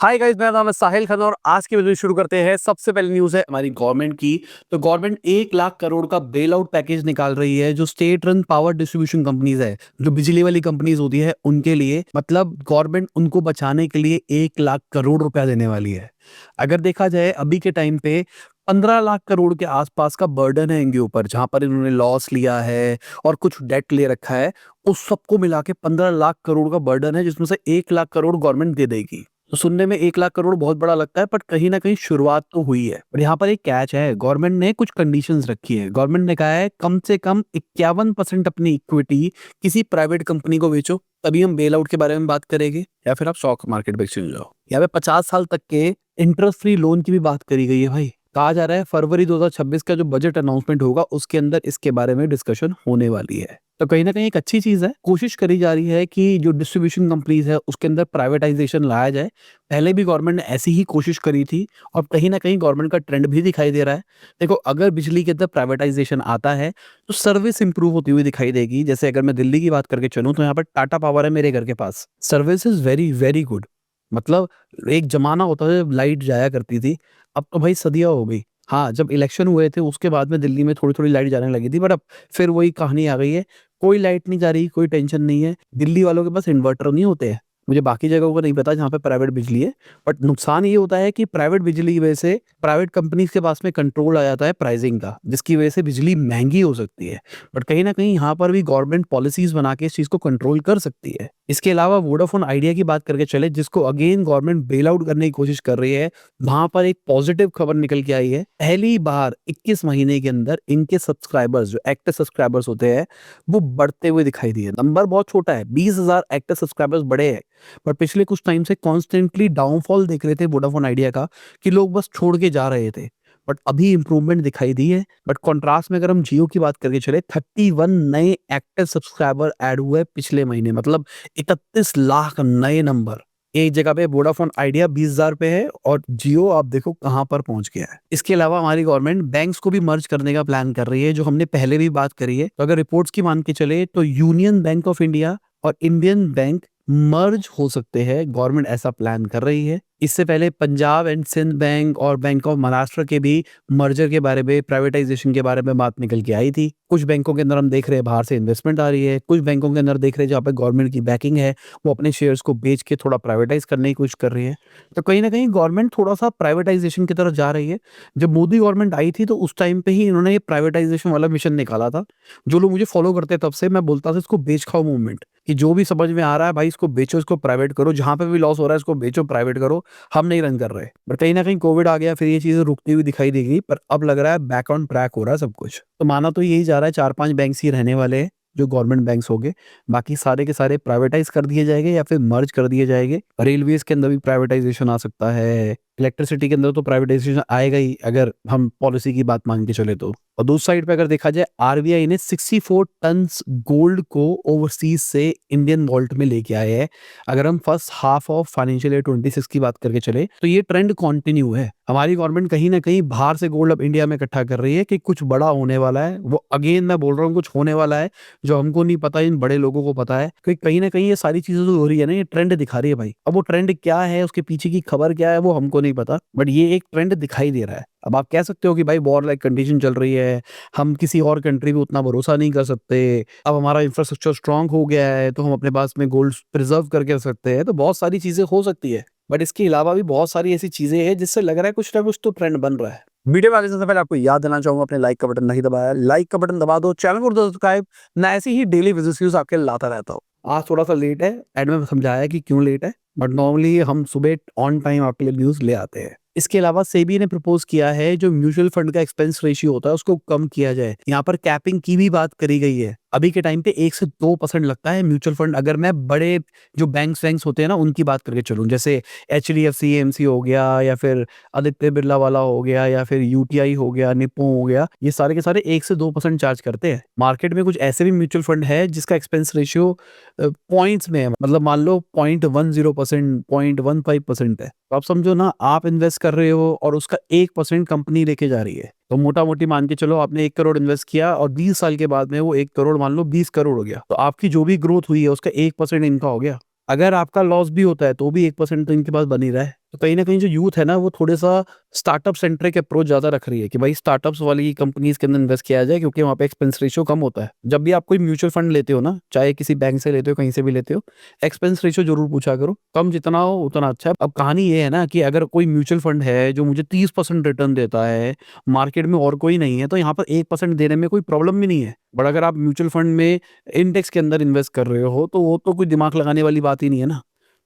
Hi guys, मेरा नाम है साहिल खान और आज की वीडियो शुरू करते हैं। सबसे पहले न्यूज़ है हमारी गवर्नमेंट की। तो गवर्नमेंट 1 लाख करोड़ का बेल आउट पैकेज निकाल रही है जो state run power distribution companies है, जो बिजली वाली कंपनीज होती है उनके लिए। मतलब गवर्नमेंट उनको बचाने के लिए 1 लाख करोड़ रुपया देने वाली है। अगर देखा जाए अभी के टाइम पे 15 लाख करोड़ के आसपास का बर्डन है इनके ऊपर, जहां पर इन्होंने लॉस लिया है और कुछ डेट ले रखा है। उस सबको मिला के 15 लाख करोड़ का बर्डन है, जिसमें से 1 लाख करोड़ गवर्नमेंट दे देगी। तो सुनने में 1 लाख करोड़ बहुत बड़ा लगता है, बट कहीं ना कहीं शुरुआत तो हुई है। पर यहाँ पर एक कैच है, गवर्नमेंट ने कुछ कंडीशंस रखी है। गवर्नमेंट ने कहा है कम से कम 51% अपनी इक्विटी किसी प्राइवेट कंपनी को बेचो, तभी हम बेल आउट के बारे में बात करेंगे, या फिर आप स्टॉक मार्केट में चले जाओ। यहाँ पे 50 साल तक के इंटरेस्ट फ्री लोन की भी बात करी गई है भाई। कहा जा रहा है फरवरी 2026 का जो बजट अनाउंसमेंट होगा उसके अंदर इसके बारे में डिस्कशन होने वाली है। तो कहीं ना कहीं एक अच्छी चीज है, कोशिश करी जा रही है कि जो डिस्ट्रीब्यूशन कंपनीज है उसके अंदर प्राइवेटाइजेशन लाया जाए। पहले भी गवर्नमेंट ने ऐसी ही कोशिश करी थी और कहीं ना कहीं गवर्नमेंट का ट्रेंड भी दिखाई दे रहा है। देखो, अगर बिजली के अंदर प्राइवेटाइजेशन आता है तो सर्विस इंप्रूव होती हुई दिखाई देगी। जैसे अगर मैं दिल्ली की बात करके चलूँ तो यहाँ पर टाटा पावर है मेरे घर के पास। Service is very very good. मतलब एक जमाना होता था जब लाइट जाया करती थी, अब तो भाई सदियां हो गई। हाँ, जब इलेक्शन हुए थे उसके बाद में दिल्ली में थोड़ी-थोड़ी लाइट जाने लगी थी, बट अब फिर वही कहानी आ गई है। कोई लाइट नहीं जा रही, कोई टेंशन नहीं है। दिल्ली वालों के पास इन्वर्टर नहीं होते हैं। मुझे बाकी जगहों का नहीं पता जहाँ पे प्राइवेट बिजली है, बट नुकसान ये होता है कि प्राइवेट बिजली की वजह से प्राइवेट कंपनीज़ के पास में कंट्रोल आ जाता है प्राइसिंग का, जिसकी वजह से बिजली महँगी हो सकती है। बट कहीं न कहीं यहाँ पर भी गवर्नमेंट पॉलिसीज़ बना के इस चीज़ को कंट्रोल कर सकती है। इसके अलावा वोडाफोन आइडिया की बात करके चले, जिसको अगेन गवर्नमेंट बेल आउट करने की कोशिश कर रही है। वहाँ पर एक पॉजिटिव खबर निकल के आई है। पहली बार 21 महीने के अंदर इनके सब्सक्राइबर्स, जो एक्टिव सब्सक्राइबर्स होते हैं, वो बढ़ते हुए दिखाई दिए। नंबर बहुत छोटा है, 20,000 एक्टिव सब्सक्राइबर्स बढ़े हैं, पर पिछले कुछ टाइम से कॉन्स्टेंटली डाउनफॉल देख रहे थे वोडाफोन आइडिया का, कि लोग बस छोड़ के जा रहे थे। बट अभी इंप्रूवमेंट दिखाई दी है। बट कॉन्ट्रास्ट में अगर हम जियो की बात करके चले, 31 नए एक्टिव सब्सक्राइबर ऐड हुए पिछले महीने। मतलब 31 लाख नए नंबर। एक जगह पे वोडाफोन आइडिया 20,000 पे है और जियो आप देखो कहाँ पर पहुंच गया है। इसके अलावा हमारी गवर्नमेंट बैंक्स को भी मर्ज करने का प्लान कर रही है, जो हमने पहले भी बात करी है। तो अगर रिपोर्ट्स की मान के चले तो यूनियन बैंक ऑफ इंडिया और इंडियन बैंक मर्ज हो सकते हैं। गवर्नमेंट ऐसा प्लान कर रही है। इससे पहले पंजाब एंड सिंध बैंक और बैंक ऑफ महाराष्ट्र के भी मर्जर के बारे में, प्राइवेटाइजेशन के बारे में बात निकल के आई थी। कुछ बैंकों के अंदर हम देख रहे हैं बाहर से इन्वेस्टमेंट आ रही है, कुछ बैंकों के अंदर देख रहे हैं जहाँ पे गवर्नमेंट की बैकिंग है, वो अपने शेयर्स को बेच के थोड़ा प्राइवेटाइज करने की कोशिश कर रही है। तो कहीं ना कहीं गवर्नमेंट थोड़ा सा प्राइवेटाइजेशन की तरफ जा रही है। जब मोदी गवर्नमेंट आई थी तो उस टाइम पे ही इन्होंने ये प्राइवेटाइजेशन वाला मिशन निकाला था। जो लोग मुझे फॉलो करते हैं तब से मैं बोलता था इसको बेच खाओ मूवमेंट, कि जो भी समझ में आ रहा है भाई इसको बेचो, इसको प्राइवेट करो, जहां पे भी लॉस हो रहा है इसको बेचो, प्राइवेट करो, हम नहीं रन कर रहे। पर कहीं ना कहीं कोविड आ गया, फिर ये चीजें रुकती हुई दिखाई देगी, पर अब लग रहा है बैक ऑन ट्रैक हो रहा है सब कुछ। तो माना तो यही जा रहा है, 4-5 बैंक्स ही रहने वाले हैं जो गवर्नमेंट बैंक्स होंगे। बाकी सारे के सारे प्राइवेटाइज कर दिए जाएंगे या फिर मर्ज कर दिए जाएंगे। रेलवेज के अंदर भी प्राइवेटाइजेशन आ सकता है, इलेक्ट्रिसिटी के अंदर तो प्राइवेटाइजेशन आएगा ही अगर हम पॉलिसी की बात मान के चले तो। और दूसरी साइड पे अगर देखा जाए, आरबीआई ने 64 टन गोल्ड को ओवरसीज से इंडियन वॉल्ट में लेके आए हैं। अगर हम first half of financial year 26 की बात करके चले तो ये ट्रेंड कंटिन्यू है। हमारी गवर्नमेंट कहीं ना कहीं बाहर से गोल्ड अब इंडिया में इकट्ठा कर रही है कि कुछ बड़ा होने वाला है। वो अगेन मैं बोल रहा हूँ, कुछ होने वाला है जो हमको नहीं पता, इन बड़े लोगों को पता है। क्योंकि कहीं ना कहीं ये सारी चीजें जो हो रही है ना, ये ट्रेंड दिखा रही है भाई। अब वो ट्रेंड क्या है, उसके पीछे की खबर क्या है, वो हमको नहीं पता, बट ये एक ट्रेंड दिखाई दे रहा है। अब आप कह सकते हो कि भाई वॉर लाइक कंडीशन चल रही है, हम किसी और कंट्री पे उतना भरोसा नहीं कर सकते, अब हमारा इंफ्रास्ट्रक्चर स्ट्रांग हो गया है तो हम अपने पास में गोल्ड प्रिजर्व करके रख सकते हैं। तो बहुत सारी चीजें हो सकती है, बट इसके अलावा भी बहुत सारी ऐसी चीजें हैं जिससे लग रहा है कुछ ना कुछ तो ट्रेंड बन रहा है। वीडियो में आगे से पहले आपको याद देना चाहूंगा, अपने लाइक का बटन नहीं दबाया, लाइक का बटन दबा दो, चैनल को सब्सक्राइब, ना ऐसी ही डेली बिजनेस न्यूज आपके लाता रहता हूँ। आज थोड़ा सा लेट है, एड में समझाया कि क्यों लेट है, बट नॉर्मली हम सुबह ऑन टाइम आपके लिए न्यूज ले आते हैं। इसके अलावा सेबी ने प्रपोज किया है जो म्यूचुअल फंड का एक्सपेंस रेशियो होता है उसको कम किया जाए। यहाँ पर कैपिंग की भी बात करी गई है। अभी के टाइम पे 1 से 2% लगता है म्यूचुअल फंड। अगर मैं बड़े जो बैंक्स वैंक्स होते हैं ना उनकी बात करके चलूं, जैसे एचडीएफसी एएमसी हो गया, या फिर आदित्य बिरला वाला हो गया, या फिर यूटीआई हो गया, निप्पो हो गया, ये सारे के सारे 1 से 2% चार्ज करते हैं। मार्केट में कुछ ऐसे भी म्यूचुअल फंड है जिसका एक्सपेंस रेशियो पॉइंट्स में है। मतलब मान लो 0.10%, 0.15% है। तो आप समझो ना, आप इन्वेस्ट कर रहे हो और उसका 1% कंपनी लेके जा रही है। तो मोटा मोटी मान के चलो, आपने 1 करोड़ इन्वेस्ट किया और 20 साल के बाद में वो 1 करोड़ मान लो 20 करोड़ हो गया। तो आपकी जो भी ग्रोथ हुई है उसका 1% इनका हो गया। अगर आपका लॉस भी होता है तो भी 1% तो इनके पास बनी रहा है। तो कहीं न कहीं जो यूथ है ना, वो थोड़ा-सा स्टार्टअप सेंट्रिक अप्रोच ज़्यादा रख रही है कि भाई स्टार्टअप्स वाली कंपनीज़ के अंदर इन्वेस्ट किया जाए, क्योंकि वहाँ पे एक्सपेंस रेशियो कम होता है। जब भी आप कोई म्यूचुअल फंड लेते हो ना, चाहे किसी बैंक से लेते हो, कहीं से भी लेते हो, एक्सपेंस रेशियो ज़रूर पूछा करो, कम जितना हो उतना अच्छा है। अब कहानी ये है ना कि अगर कोई म्यूचुअल फंड है जो मुझे 30% रिटर्न देता है, मार्केट में और कोई नहीं है, तो यहाँ पर 1% देने में कोई प्रॉब्लम भी नहीं है। बट अगर आप म्यूचुअल फंड में इंडेक्स के अंदर इन्वेस्ट कर रहे हो, तो वो तो कोई दिमाग लगाने वाली बात ही नहीं है ना।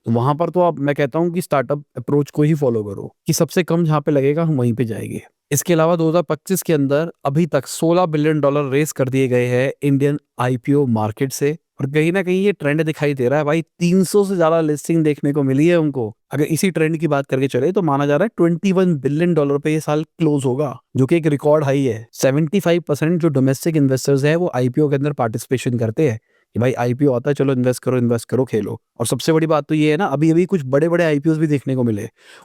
तो वहाँ पर तो आप, मैं कहता हूँ कि स्टार्टअप अप्रोच को ही फॉलो करो कि सबसे कम जहाँ पे लगेगा हम वहीं पे जाएँगे। इसके अलावा 2025 के अंदर अभी तक $16 बिलियन रेज़ कर दिए गए हैं इंडियन आईपीओ मार्केट से, और कहीं न कहीं ये ट्रेंड दिखाई दे रहा है भाई, 300 से ज़्यादा लिस्टिंग देखने को मिली है उनको। अगर इसी ट्रेंड की बात करके चले तो माना जा रहा है $21 बिलियन पे ये साल क्लोज़ होगा, जो कि एक रिकॉर्ड हाई है। 75% जो डोमेस्टिक इन्वेस्टर्स हैं वो आईपीओ के अंदर पार्टिसिपेशन करते हैं कि भाई आईपीओ आता है, चलो इन्वेस्ट करो, खेलो। और सबसे बड़ी बात तो ये है ना, अभी-अभी कुछ बड़े-बड़े आईपीओस भी देखने को मिले।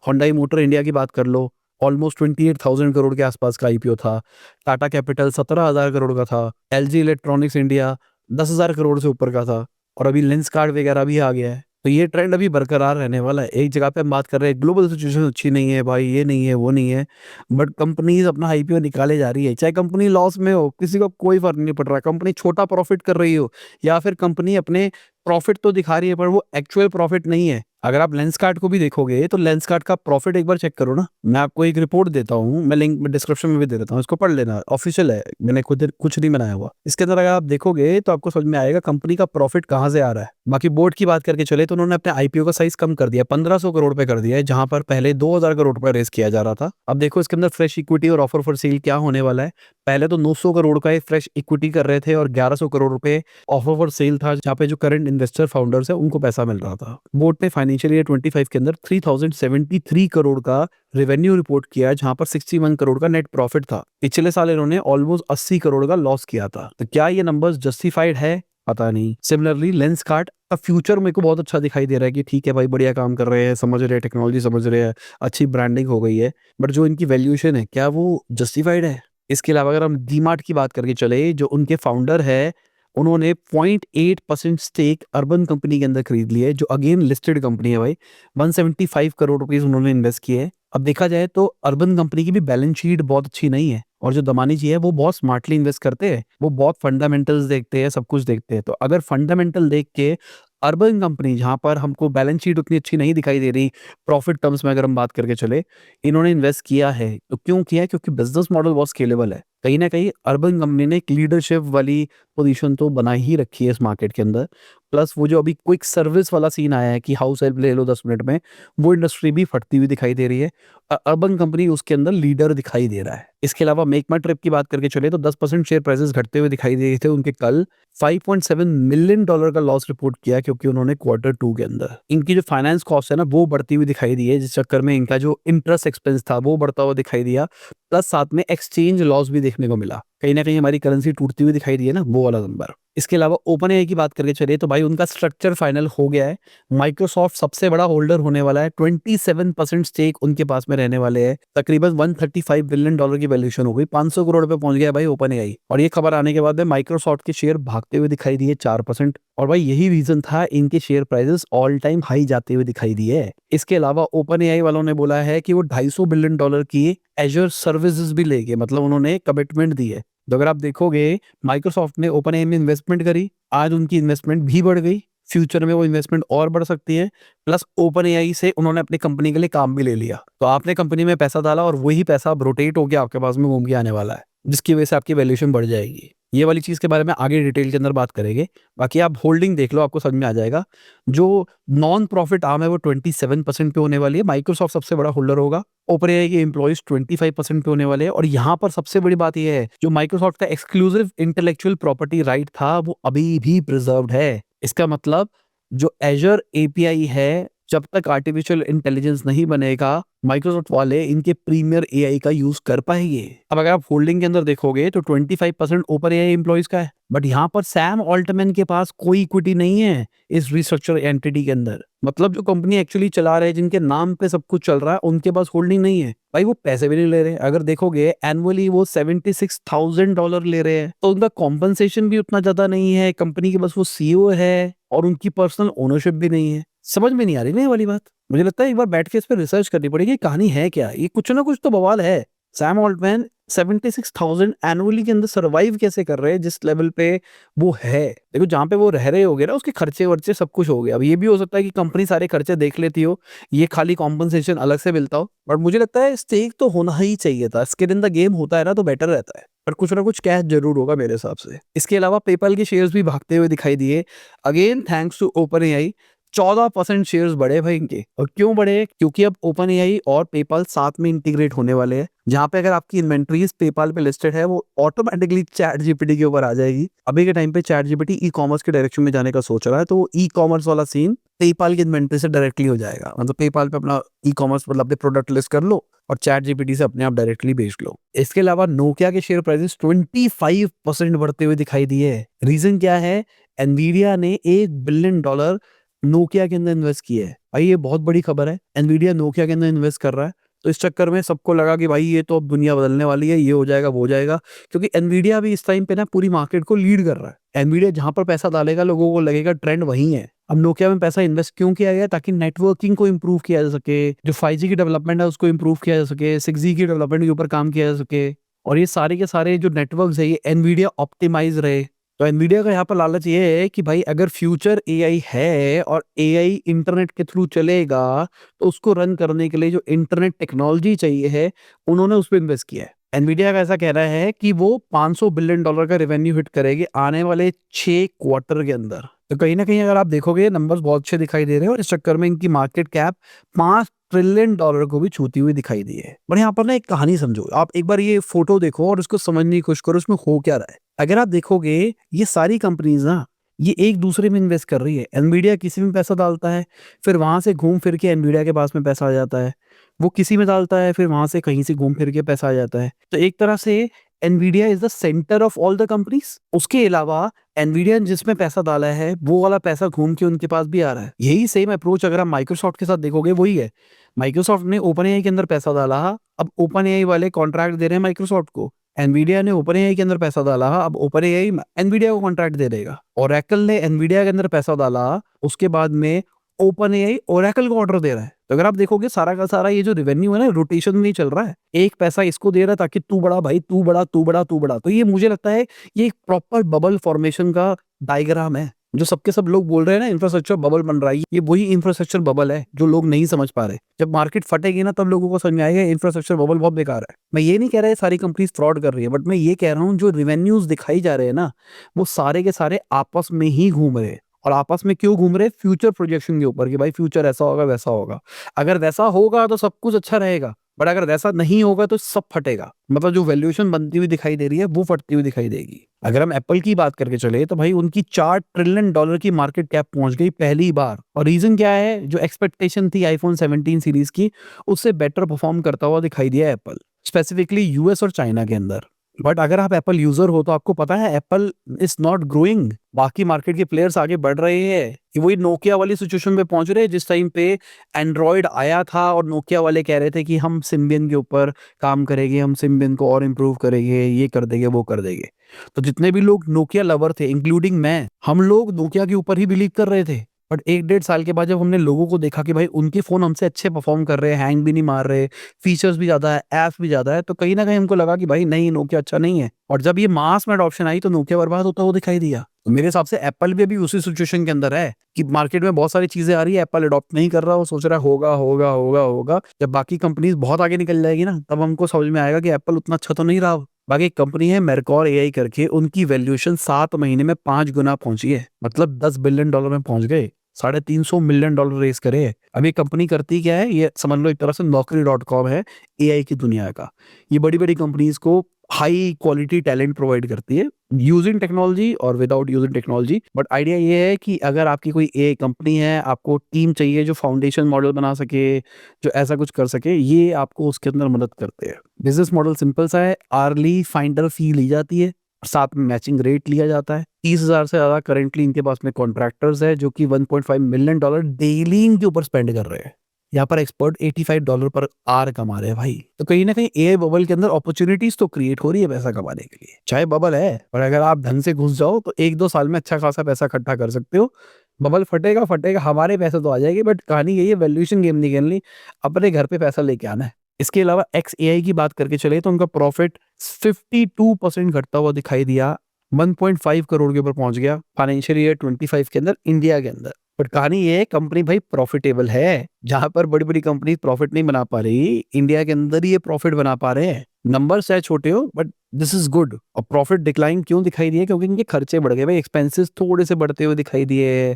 होंडा मोटर इंडिया की बात कर लो, ऑलमोस्ट 28,000 करोड़ के आसपास का आईपीओ था। टाटा कैपिटल 17,000 करोड़ का था। एलजी इलेक्ट्रॉनिक्स इंडिया 10,000 करोड़ से ऊपर का था, और अभी लेंसकार्ट वगैरह भी आ गया है। तो ये ट्रेंड अभी बरकरार रहने वाला है। एक जगह पे हम बात कर रहे हैं, ग्लोबल सिचुएशन अच्छी नहीं है भाई, ये नहीं है, वो नहीं है, बट कंपनीज़ अपना आईपीओ निकाले जा रही है। चाहे कंपनी लॉस में हो, किसी को कोई फ़र्क नहीं पड़ रहा। कंपनी छोटा प्रॉफ़िट कर रही हो, या फिर कंपनी अपने प्रॉफ़िट तो दिखा रही है, पर वो एक्चुअल प्रॉफ़िट नहीं है। अगर आप लेंसकार्ट को भी देखोगे, तो लेंसकार्ट का प्रॉफ़िट एक बार चेक करो ना। मैं आपको एक रिपोर्ट देता हूँ, मैं लिंक डिस्क्रिप्शन में भी दे देता हूँ, इसको पढ़ लेना, ऑफ़िशियल है, मैंने खुद कुछ नहीं बनाया हुआ। इसके अंदर अगर आप देखोगे तो आपको समझ में आएगा कंपनी का प्रॉफ़िट कहाँ से आ रहा है। बाकी बोर्ड की बात करके चले तो उन्होंने अपने आईपीओ का साइज़ कम कर दिया, 1500 करोड़ पे कर दिया है, जहाँ पर पहले 2000 करोड़ रुपए रेज़ किया जा रहा था। अब देखो इसके अंदर फ्रेश इक्विटी और ऑफर फॉर सेल क्या होने वाला है। पहले तो 900 करोड़ का एक फ्रेश इक्विटी कर रहे थे, और 1100 करोड़ रुपए ऑफर फॉर सेल था, जहाँ पे जो करंट इन्वेस्टर फाउंडर्स है उनको पैसा मिल रहा था। बोर्ड ने फाइनेंशियल ईयर 25 के अंदर 3073 करोड़ का रेवेन्यू रिपोर्ट किया है, जहाँ पर 61 करोड़ का नेट प्रॉफिट था। पिछले साल इन्होंने ऑलमोस्ट 80 करोड़ का लॉस किया था। तो क्या ये नंबर्स जस्टिफाइड है? पता नहीं। सिमिलरली लेंसकार्ट का फ्यूचर मेरे को बहुत अच्छा दिखाई दे रहा है कि ठीक है भाई, बढ़िया काम कर रहे हैं, समझ रहे हैं, टेक्नोलॉजी समझ रहे हैं, अच्छी ब्रांडिंग हो गई है, बट जो इनकी वैल्यूएशन है, क्या वो जस्टिफाइड है? इसके अलावा अगर हम डीमार्ट की बात करके चले, जो उनके फाउंडर है, उन्होंने 0.8% स्टेक अर्बन कंपनी के अंदर खरीद लिया है, जो अगेन लिस्टेड कंपनी है भाई। 175 करोड़ रुपीस उन्होंने इन्वेस्ट किए हैं। अब देखा जाए तो अर्बन कंपनी की भी बैलेंस शीट बहुत अच्छी नहीं है, और जो दमानी जी है वो बहुत स्मार्टली इन्वेस्ट करते हैं, वो बहुत फंडामेंटल्स देखते हैं, सब कुछ देखते हैं। तो अगर फंडामेंटल देख के अर्बन कंपनी, जहाँ पर हमको बैलेंस शीट उतनी अच्छी नहीं दिखाई दे रही, प्रॉफिट टर्म्स में अगर हम बात करके चले, इन्होंने इन्वेस्ट किया है। तो क्यों किया है? क्योंकि बिजनेस मॉडल बहुत स्केलेबल है। कहीं न कहीं अर्बन कंपनी ने एक लीडरशिप वाली पोजीशन तो बना ही रखी है इस मार्केट के अंदर। प्लस वो जो अभी क्विक सर्विस वाला सीन आया है कि हाउस हेल्प ले लो 10 मिनट में, वो इंडस्ट्री भी फटती हुई दिखाई दे रही है। अर्बन कंपनी उसके अंदर लीडर दिखाई दे रहा है। इसके अलावा मेक माई ट्रिप की बात करके चले तो 10% शेयर प्राइसेस घटते हुए दिखाई दे रहे थे उनके कल। $5.7 मिलियन का लॉस रिपोर्ट किया, क्योंकि उन्होंने क्वार्टर 2 के अंदर इनकी जो फाइनेंस कॉस्ट है ना, वो बढ़ती हुई दिखाई दी है, जिस चक्कर में इनका जो इंटरेस्ट एक्सपेंस था वो बढ़ता हुआ दिखाई दिया। प्लस साथ में एक्सचेंज लॉस भी देखने को मिला। कहीं न कहीं हमारी करेंसी टूटती हुई दिखाई दी है ना, वो वाला नंबर। इसके अलावा ओपन एआई की बात करके चले तो भाई उनका स्ट्रक्चर फाइनल हो गया है। माइक्रोसॉफ्ट सबसे बड़ा होल्डर होने वाला है, 27% स्टेक उनके पास में रहने वाले हैं। तकरीबन $135 बिलियन की वैल्यूएशन हो गई, 500 करोड़ पे पहुंच गया भाई ओपन एआई। और ये खबर आने के बाद में माइक्रोसॉफ्ट के शेयर भागते हुए दिखाई दिए 4%। और भाई यही रीजन था इनके share prices all time high जाते हुए दिखाई दिए। इसके अलावा ओपन एआई वालों ने बोला है कि वो $250 बिलियन की एजर सर्विसेज भी लेंगे, मतलब उन्होंने कमिटमेंट दी है। तो अगर आप देखोगे, माइक्रोसॉफ्ट ने ओपन एआई में इन्वेस्टमेंट करी, आज उनकी इन्वेस्टमेंट भी बढ़ गई, फ्यूचर में वो इन्वेस्टमेंट और बढ़ सकती है। प्लस ओपन एआई से उन्होंने अपनी कंपनी के लिए काम भी ले लिया। तो आपने कंपनी में पैसा डाला और वही पैसा अब रोटेट होके आपके पास में घूम के आने वाला है, जिसकी वजह से आपकी वैल्यूएशन बढ़ जाएगी। ये वाली चीज़ के बारे में आगे डिटेल के अंदर बात करेंगे। बाकी आप होल्डिंग देख लो, आपको समझ में आ जाएगा। जो नॉन प्रॉफिट आर्म है वो 27% पे होने वाली है। माइक्रोसॉफ्ट सबसे बड़ा होल्डर होगा। ओपन एआई के एम्प्लॉइज 25% पे होने वाले हैं। और यहाँ पर सबसे बड़ी बात ये है, जो माइक्रोसॉफ्ट का एक्सक्लूसिव इंटेलेक्चुअल प्रॉपर्टी राइट था, वो अभी भी प्रिजर्व्ड है। इसका मतलब जो एजर एपीआई है, जब तक आर्टिफिशियल इंटेलिजेंस नहीं बनेगा, माइक्रोसॉफ्ट वाले इनके प्रीमियर एआई का यूज कर पाएंगे। अब अगर आप होल्डिंग के अंदर देखोगे तो 25% ओपन एआई एम्प्लॉइज का है, बट यहाँ पर सैम ऑल्टमैन के पास कोई इक्विटी नहीं है इस रिस्ट्रक्चर एंटिटी के अंदर। मतलब जो कंपनी एक्चुअली चला रहे हैं, जिनके नाम पे सब कुछ चल रहा है, उनके पास होल्डिंग नहीं है। भाई वो पैसे भी नहीं ले रहे। अगर देखोगे एनुअली वो $76,000 ले रहे हैं, तो उनका कॉम्पनसेशन भी उतना ज्यादा नहीं है। कंपनी के बस वो सीईओ है और उनकी पर्सनल ओनरशिप भी नहीं है। समझ में नहीं आ रही ना ये वाली बात। मुझे लगता है एक बार बैठ के इस पे रिसर्च करनी पड़ेगी, कहानी है क्या? ये कुछ ना कुछ तो बवाल है। सैम ऑल्टमैन 76,000 एनुअली के अंदर सर्वाइव कैसे कर रहे हैं जिस लेवल पे वो है? देखो जहाँ पे वो रह रहे होगे ना उसके खर्चे-वर्चे सब कुछ हो गया। अब ये भी हो सकता है कि कंपनी सारे खर्चे देख लेती हो, ये खाली कॉम्पेंसेशन अलग से मिलता हो। बट मुझे लगता है स्टेक तो होना ही चाहिए था। स्किन इन द गेम होता है ना तो बेटर रहता है। पर कुछ ना कुछ कैश ज़रूर होगा मेरे हिसाब से। इसके अलावा पेपैल के शेयर्स भी भागते हुए दिखाई दिए। Again thanks to OpenAI 14% shares बढ़े भाई इनके। और क्यों बढ़े? क्योंकि अब ओपनएआई और पेपाल साथ में इंटीग्रेट होने वाले हैं, जहां पे अगर आपकी इन्वेंट्रीज पेपाल पे लिस्टेड है वो ऑटोमेटिकली चैट जीपीटी के ऊपर आ जाएगी। अभी के टाइम पे चैट जीपीटी ई कॉमर्स के डायरेक्शन में जाने का सोच रहा है, तो ई कॉमर्स वाला सीन पेपाल की इन्वेंट्री से डायरेक्टली हो जाएगा। मतलब पेपाल पे अपना ई कॉमर्स मतलब अपने प्रोडक्ट लिस्ट कर लो और चैट जीपीटी से अपने आप डायरेक्टली बेच लो। इसके अलावा नोकिया के शेयर प्राइसेस 25% बढ़ते हुए दिखाई दिए। रीजन क्या है? एनवीडिया ने $1 बिलियन नोकिया के अंदर इन्वेस्ट किया है। भाई ये बहुत बड़ी खबर है। एनवीडिया नोकिया के अंदर इन्वेस्ट कर रहा है, तो इस चक्कर में सबको लगा कि भाई ये तो अब दुनिया बदलने वाली है, ये हो जाएगा, वो हो जाएगा। क्योंकि एनवीडिया भी इस टाइम पे ना पूरी मार्केट को लीड कर रहा है। एनवीडिया जहां पर पैसा डालेगा लोगों को लगेगा ट्रेंड वही है। अब नोकिया में पैसा इन्वेस्ट क्यों किया गया? ताकि नेटवर्किंग को इम्प्रूव किया जा सके, जो 5G की डेवलपमेंट है उसको इम्प्रूव किया जा सके, 6G की डेवलपमेंट के ऊपर काम किया जा सके। और ये सारे के सारे जो नेटवर्क्स है ये एनवीडिया ऑप्टिमाइज रहे। तो एनवीडिया का यहाँ पर लालच ये है कि भाई अगर फ्यूचर एआई है और एआई इंटरनेट के थ्रू चलेगा, तो उसको रन करने के लिए जो इंटरनेट टेक्नोलॉजी चाहिए है, उन्होंने उस पर इन्वेस्ट किया है। एनवीडिया का ऐसा कहना है कि वो $500 बिलियन का रेवेन्यू हिट करेगी आने वाले 6 क्वार्टर के अंदर। तो कहीं ना कहीं अगर आप देखोगे नंबर्स बहुत अच्छे दिखाई दे रहे हैं और इस चक्कर में इनकी मार्केट कैप $5 ट्रिलियन को भी छूती हुई दिखाई दी है। पर यहाँ पर ना एक कहानी समझो, आप एक बार ये फोटो देखो और उसको समझने की कोशिश करो इसमें हो क्या रहा है। अगर आप देखोगे ये सारी कंपनीज ना ये एक दूसरे में इन्वेस्ट कर रही है। एनवीडिया किसी में पैसा डालता है, फिर वहां से घूम फिर के एनवीडिया के पास में पैसा आ जाता है। वो किसी में डालता है, फिर वहां से कहीं से घूम फिर के पैसा आ जाता है। तो एक तरह से Nvidia is the centre of all the companies. उसके अलावा एनवीडिया जिसमें पैसा डाला है वो वाला पैसा घूम के उनके पास भी आ रहा है। यही सेम अप्रोच अगर आप माइक्रोसॉफ्ट के साथ देखोगे वही है। माइक्रोसॉफ्ट ने ओपनएआई के अंदर पैसा डाला, अब ओपनएआई वाले कॉन्ट्रैक्ट दे रहे हैं माइक्रोसॉफ्ट को। एनवीडिया ने ओपनएआई के अंदर पैसा डाला, अब ओपनएआई एनवीडिया को कॉन्ट्रैक्ट दे देगा। ओरेकल ने एनवीडिया के अंदर पैसा डाला, उसके बाद में ओपनएआई ओरेकल को ऑर्डर दे रहा है। तो अगर आप देखोगे सारा का सारा ये जो रेवेन्यू है ना रोटेशन में ही चल रहा है। एक पैसा इसको दे रहा है ताकि तू बड़ा भाई, तू बड़ा, तू बड़ा, तू बड़ा। तो ये मुझे लगता है ये एक प्रॉपर बबल फॉर्मेशन का डायग्राम है। जो सबके सब लोग बोल रहे हैं ना इंफ्रास्ट्रक्चर बबल बन रहा है, ये वही इंफ्रास्ट्रक्चर बबल है जो लोग नहीं समझ पा रहे। जब मार्केट फटेगी ना तब लोगों को समझ में आएगा इंफ्रास्ट्रक्चर बबल बहुत बेकार है। मैं ये नहीं कह रहा है सारी कंपनीज फ्रॉड कर रही है, बट मैं ये कह रहा हूँ जो रिवेन्यूज दिखाई जा रहे हैं ना वो सारे के सारे आपस में ही घूम रहे हैं। और आपस में क्यों घूम रहे? फ्यूचर प्रोजेक्शन के ऊपर कि भाई फ्यूचर ऐसा होगा वैसा होगा। अगर वैसा होगा तो सब कुछ अच्छा रहेगा, बट अगर वैसा नहीं होगा तो सब फटेगा। मतलब जो वैल्यूएशन बनती हुई दिखाई दे रही है वो फटती हुई दिखाई देगी। अगर हम एप्पल की बात करके चले तो भाई उनकी $4 ट्रिलियन की मार्केट कैप पहुंच गई पहली बार। और रीजन क्या है? जो एक्सपेक्टेशन थी आईफोन 17 सीरीज की उससे बेटर परफॉर्म करता हुआ दिखाई दिया एप्पल, स्पेसिफिकली यूएस और चाइना के अंदर। बट अगर आप एप्पल यूजर हो तो आपको पता है एप्पल इज नॉट ग्रोइंग। बाकी मार्केट के प्लेयर्स आगे बढ़ रहे हैं कि वही नोकिया वाली सिचुएशन पे पहुंच रहे हैं जिस टाइम पे एंड्रॉयड आया था और नोकिया वाले कह रहे थे कि हम सिम्बियन के ऊपर काम करेंगे, हम सिम्बियन को और इम्प्रूव करेंगे, ये कर देंगे, वो कर देंगे। तो जितने भी लोग नोकिया लवर थे इंक्लूडिंग मैं, हम लोग नोकिया के ऊपर ही बिलीव कर रहे थे। बट 1-1.5 साल के बाद जब हमने लोगों को देखा कि भाई उनके फोन हमसे अच्छे परफॉर्म कर रहे हैं, हैंग भी नहीं मार रहे, फीचर्स भी ज्यादा है, ऐप्स भी ज्यादा है, तो कहीं ना कहीं हमको लगा कि भाई नहीं नोकिया अच्छा नहीं है। और जब ये मास में अडॉप्शन आई तो नोकिया बर्बाद होता हुआ दिखाई दिया। तो मेरे हिसाब से एप्पल भी अभी उसी सिचुएशन के अंदर है कि मार्केट में बहुत सारी चीजें आ रही है, एप्पल अडॉप्ट नहीं कर रहा, वो सोच रहा है होगा होगा होगा होगा। जब बाकी कंपनीज बहुत आगे निकल जाएगी ना तब हमको समझ में आएगा कि एप्पल उतना अच्छा तो नहीं रहा। बाकी एक कंपनी है मेरकॉर एआई करके, उनकी वैल्यूएशन 7 महीने में 5 गुना पहुंची है, मतलब $10 बिलियन में पहुंच गए। $350 मिलियन रेस करे। अब ये कंपनी करती क्या है? ये समझ लो एक तरह से नौकरी.com है एआई की दुनिया का। ये बड़ी बड़ी कंपनीज को हाई क्वालिटी टैलेंट प्रोवाइड करती है यूजिंग टेक्नोलॉजी और without using technology. But idea ये है कि अगर आपकी कोई एआई कंपनी है, आपको टीम चाहिए जो फाउंडेशन मॉडल बना सके, जो ऐसा कुछ कर सके, ये आपको उसके अंदर मदद करते हैं। बिजनेस मॉडल सिंपल सा है, आर्ली फाइंडर फी ली जाती है, साथ में मैचिंग रेट लिया जाता है। 30,000 से ज्यादा करेंटली इनके पास में कॉन्ट्रैक्टर्स है जो कि $1.5 मिलियन डेली इनके ऊपर स्पेंड कर रहे हैं। यहाँ पर एक्सपर्ट $85 पर आर कमा रहे हैं भाई। तो कहीं ना कहीं एआई बबल के अंदर अपॉर्चुनिटीज तो क्रिएट हो रही है पैसा कमाने के लिए। चाहे बबल है पर अगर आप ढंग से घुस जाओ तो 1-2 साल में अच्छा खासा पैसा इकट्ठा कर सकते हो। बबल फटेगा फटेगा, हमारे पैसे तो आ जाएंगे, बट कहानी यही है, वैल्यूएशन गेम नहीं खेलनी, अपने घर पे पैसा लेके आना है। इसके अलावा XAI की बात करके चले तो उनका प्रॉफिट 52% घटता हुआ दिखाई दिया, 1.5 करोड़ के ऊपर पहुंच गया फाइनेंशियल ईयर 25 के अंदर इंडिया के अंदर। बट कहानी ये है, कंपनी भाई प्रॉफिटेबल है। जहां पर बड़ी बड़ी कंपनी प्रॉफिट नहीं बना पा रही, इंडिया के अंदर ही ये प्रॉफिट बना पा रहे हैं। नंबर चाहे छोटे हो, बट दिस इज गुड। और प्रॉफिट डिक्लाइन क्यों दिखाई दिए? क्योंकि इनके खर्चे बढ़ गए भाई, एक्सपेंसेस थोड़े से बढ़ते हुए दिखाई दिए,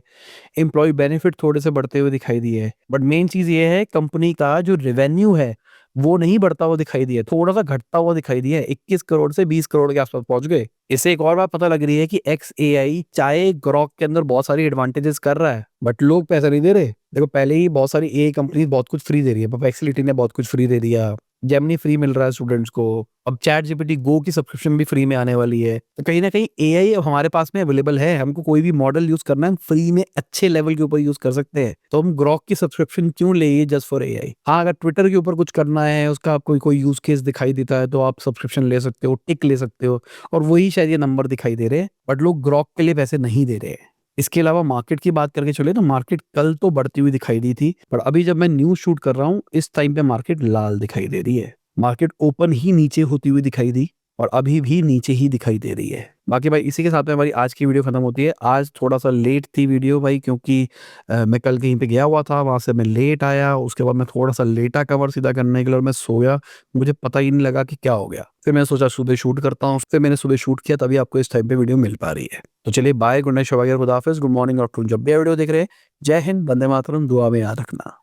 एम्प्लॉय बेनिफिट थोड़े से बढ़ते हुए दिखाई दिए। बट मेन चीज ये है, कंपनी का जो रेवेन्यू है वो नहीं बढ़ता हुआ दिखाई दिया, थोड़ा सा घटता हुआ दिखाई दिया है, 21 करोड़ से 20 करोड़ के आसपास पहुंच गए। इससे एक और बात पता लग रही है कि XAI चाहे ग्रॉक के अंदर बहुत सारी एडवांटेजेस कर रहा है, बट लोग पैसा नहीं दे रहे। देखो, पहले ही बहुत सारी AI कंपनी बहुत कुछ फ्री दे रही है, परप्लेक्सिटी ने बहुत कुछ फ्री दे दिया, जेमिनी फ्री मिल रहा है स्टूडेंट्स को, अब चैट जीपीटी गो की सब्सक्रिप्शन भी फ्री में आने वाली है। तो कहीं ना कहीं AI अब हमारे पास में अवेलेबल है, हमको कोई भी मॉडल यूज करना है, हम फ्री में अच्छे लेवल के ऊपर यूज कर सकते हैं। तो हम ग्रॉक की सब्सक्रिप्शन क्यों ले, जस्ट फॉर AI। हाँ, अगर ट्विटर के ऊपर कुछ करना है, उसका आपको कोई यूज केस दिखाई देता है, तो आप सब्सक्रिप्शन ले सकते हो, टिक ले सकते हो, और वही शायद ये नंबर दिखाई दे रहे हैं, बट लोग ग्रॉक के लिए पैसे नहीं दे रहे हैं। इसके अलावा मार्केट की बात करके चले तो मार्केट कल तो बढ़ती हुई दिखाई दी थी, पर अभी जब मैं न्यूज शूट कर रहा हूँ, इस टाइम पे मार्केट लाल दिखाई दे रही है। मार्केट ओपन ही नीचे होती हुई दिखाई दी, और अभी भी नीचे ही दिखाई दे रही है। बाकी भाई, इसी के साथ में हमारी आज की वीडियो खत्म होती है। आज थोड़ा सा लेट थी वीडियो भाई, क्योंकि मैं कल कहीं पे गया हुआ था, वहां से मैं लेट आया, उसके बाद मैं थोड़ा सा लेटा कवर सीधा करने के लिए, और मैं सोया, मुझे पता ही नहीं लगा कि क्या हो गया। फिर मैंने सोचा सुबह शूट करता हूँ, फिर मैंने सुबह शूट किया, तभी आपको इस टाइम पे वीडियो मिल पा रही है। तो चलिए, बाय, गुड नाइट, शुभ खुदा हाफिज, गुड मॉर्निंग, आफ्टरनून, जब भी वीडियो देख रहे हैं। जय हिंद, वंदे मातरम, दुआ में याद रखना।